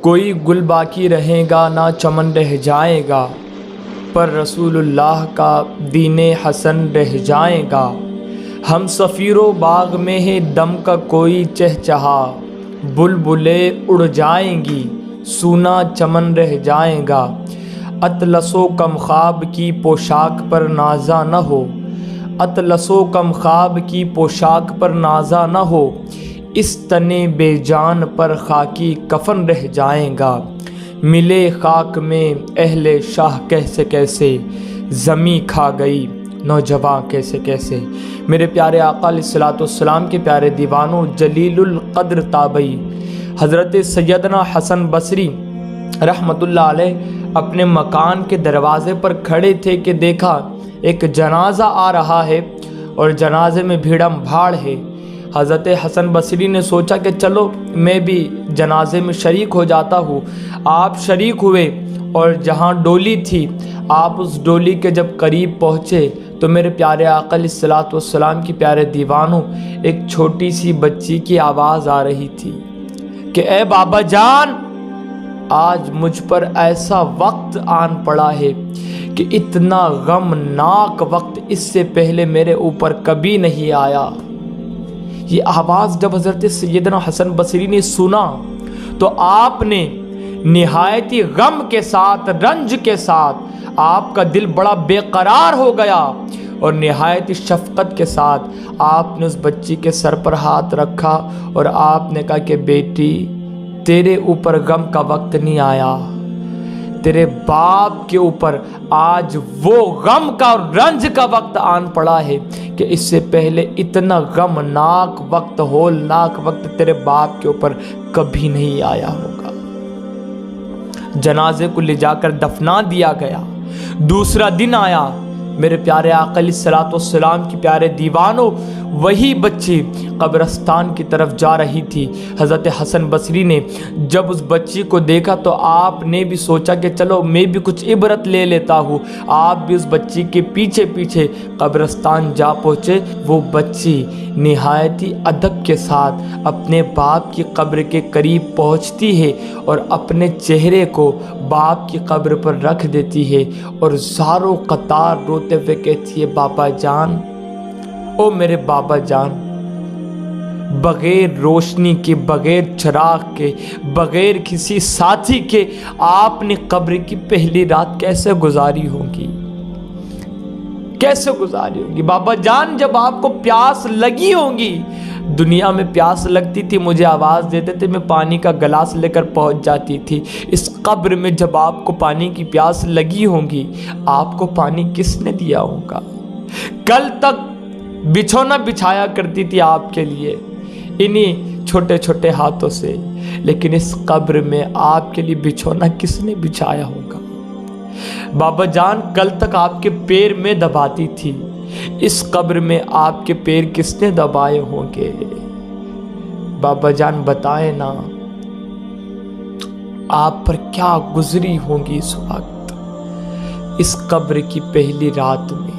کوئی گل باقی رہے گا نہ چمن رہ جائے گا، پر رسول اللہ کا دین حسن رہ جائے گا۔ ہم سفیر و باغ میں ہے دم کا کوئی چہچہا، بلبلیں اڑ جائیں گی سونا چمن رہ جائے گا۔ اطلس و کم خواب کی پوشاک پر نازا نہ ہو، اطلس و کم خواب کی پوشاک پر نازا نہ ہو، اس تنے بے جان پر خاکی کفن رہ جائیں گا۔ ملے خاک میں اہل شاہ کیسے کیسے، زمیں کھا گئی نوجواں کیسے کیسے۔ میرے پیارے آقا علیہ الصلوۃ والسلام کے پیارے دیوانوں، جلیل القدر تابعی حضرت سیدنا حسن بصری رحمۃ اللہ علیہ اپنے مکان کے دروازے پر کھڑے تھے کہ دیکھا ایک جنازہ آ رہا ہے اور جنازے میں بھیڑم بھاڑ ہے۔ حضرت حسن بصری نے سوچا کہ چلو میں بھی جنازے میں شریک ہو جاتا ہوں۔ آپ شریک ہوئے اور جہاں ڈولی تھی آپ اس ڈولی کے جب قریب پہنچے تو میرے پیارے آقا علیہ الصلوۃ والسلام کی پیارے دیوانوں، ایک چھوٹی سی بچی کی آواز آ رہی تھی کہ اے بابا جان، آج مجھ پر ایسا وقت آن پڑا ہے کہ اتنا غمناک وقت اس سے پہلے میرے اوپر کبھی نہیں آیا۔ یہ آواز جب حضرت سیدنا حسن بصری نے سنا تو آپ نے نہایت ہی غم کے ساتھ، رنج کے ساتھ، آپ کا دل بڑا بے قرار ہو گیا اور نہایت ہی شفقت کے ساتھ آپ نے اس بچی کے سر پر ہاتھ رکھا اور آپ نے کہا کہ بیٹی، تیرے اوپر غم کا وقت نہیں آیا، تیرے باپ کے اوپر آج وہ غم کا اور رنج کا وقت آن پڑا ہے کہ اس سے پہلے اتنا غمناک وقت، ہولناک وقت تیرے باپ کے اوپر کبھی نہیں آیا ہوگا۔ جنازے کو لے جا کر دفنا دیا گیا۔ دوسرا دن آیا، میرے پیارے آقا علیہ الصلوۃ والسلام کی پیارے دیوانوں، وہی بچی قبرستان کی طرف جا رہی تھی۔ حضرت حسن بصری نے جب اس بچی کو دیکھا تو آپ نے بھی سوچا کہ چلو میں بھی کچھ عبرت لے لیتا ہوں۔ آپ بھی اس بچی کے پیچھے پیچھے قبرستان جا پہنچے۔ وہ بچی نہایت ہی ادب کے ساتھ اپنے باپ کی قبر کے قریب پہنچتی ہے اور اپنے چہرے کو باپ کی قبر پر رکھ دیتی ہے اور زاروں قطار روتے ہوئے کہتی ہے، بابا جان، او میرے بابا جان، بغیر روشنی کے، بغیر چراغ کے، بغیر کسی ساتھی کے آپ نے قبر کی پہلی رات کیسے گزاری ہوگی، کیسے گزاری ہوگی؟ بابا جان، جب آپ کو پیاس لگی ہوگی، دنیا میں پیاس لگتی تھی مجھے آواز دیتے تھے، میں پانی کا گلاس لے کر پہنچ جاتی تھی۔ اس قبر میں جب آپ کو پانی کی پیاس لگی ہوگی، آپ کو پانی کس نے دیا ہوگا؟ کل تک بچھونا بچھایا کرتی تھی آپ کے لیے انہی چھوٹے چھوٹے ہاتھوں سے، لیکن اس قبر میں آپ کے لیے بچھونا کس نے بچھایا ہوگا؟ بابا جان، کل تک آپ کے پیر میں دباتی تھی، اس قبر میں آپ کے پیر کس نے دبائے ہوں گے؟ بابا جان بتائیں نا، آپ پر کیا گزری ہوں گی اس وقت، اس قبر کی پہلی رات میں؟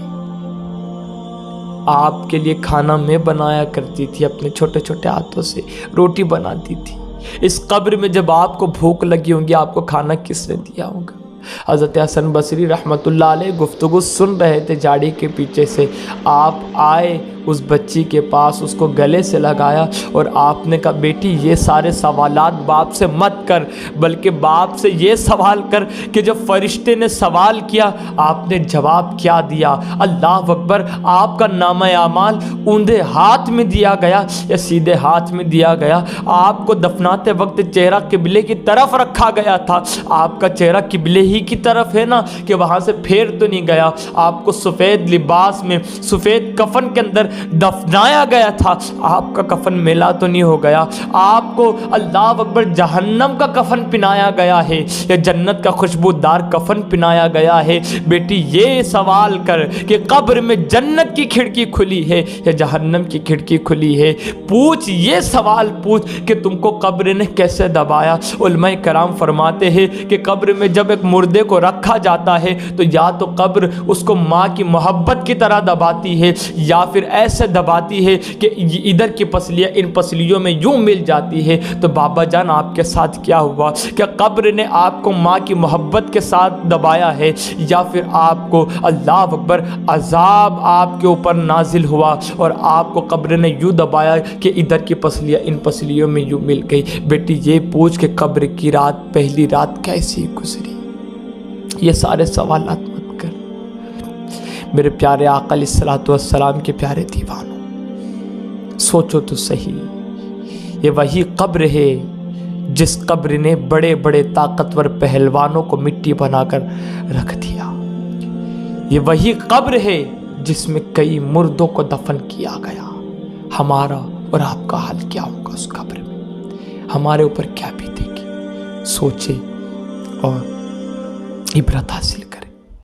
آپ کے لیے کھانا میں بنایا کرتی تھی، اپنے چھوٹے چھوٹے ہاتھوں سے روٹی بناتی تھی۔ اس قبر میں جب آپ کو بھوک لگی ہوگی، آپ کو کھانا کس نے دیا ہوگا؟ حضرت حسن بصری رحمۃ اللہ علیہ گفتگو سن رہے تھے جاڑی کے پیچھے سے۔ آپ آئے اس بچی کے پاس، اس کو گلے سے لگایا اور آپ نے کہا، بیٹی یہ سارے سوالات باپ سے مت کر، بلکہ باپ سے یہ سوال کر کہ جب فرشتے نے سوال کیا آپ نے جواب کیا دیا۔ اللہ اکبر! آپ کا نامہ اعمال اوندے ہاتھ میں دیا گیا یا سیدھے ہاتھ میں دیا گیا؟ آپ کو دفناتے وقت چہرہ قبلے کی طرف رکھا گیا تھا۔ آپ کا چہرہ قبلے ہی کی طرف ہے نا، کہ وہاں سے پھیر تو نہیں گیا؟ آپ کو سفید لباس میں، سفید کفن کے اندر دفنایا گیا تھا، آپ کا کفن میلا تو نہیں ہو گیا؟ آپ کو اللہ اکبر جہنم کا کفن پہنایا گیا ہے یا جنت کا خوشبودار کفن پہنایا گیا ہے؟ بیٹی یہ سوال کر کہ قبر میں جنت کی کھڑکی کھلی ہے یا جہنم کی کھڑکی کھلی ہے؟ پوچھ، یہ سوال پوچھ کہ تم کو قبر نے کیسے دبایا۔ علماء کرام فرماتے ہیں کہ قبر میں جب ایک مردے کو رکھا جاتا ہے تو یا تو قبر اس کو ماں کی محبت کی طرح دباتی ہے، یا پھر ایسے دباتی ہے کہ ادھر کی پسلیاں ان پسلیوں میں یوں مل جاتی ہے۔ تو بابا جان آپ کے ساتھ کیا ہوا؟ کیا قبر نے آپ کو ماں کی محبت کے ساتھ دبایا ہے، یا پھر آپ کو اللہ اکبر عذاب آپ کے اوپر نازل ہوا اور آپ کو قبر نے یوں دبایا کہ ادھر کی پسلیاں ان پسلیوں میں یوں مل گئی؟ بیٹی یہ پوچھ کہ قبر کی رات، پہلی رات کیسی گزری، یہ سارے سوالات مت کر۔ میرے پیارے آقا علیہ الصلوۃ والسلام کے پیارے دیوانوں، سوچو تو صحیح، یہ وہی قبر ہے جس قبر نے بڑے بڑے طاقتور پہلوانوں کو مٹی بنا کر رکھ دیا۔ یہ وہی قبر ہے جس میں کئی مردوں کو دفن کیا گیا۔ ہمارا اور آپ کا حال کیا ہوگا اس قبر میں؟ ہمارے اوپر کیا بیتے گی؟ سوچے اور عبرت حاصل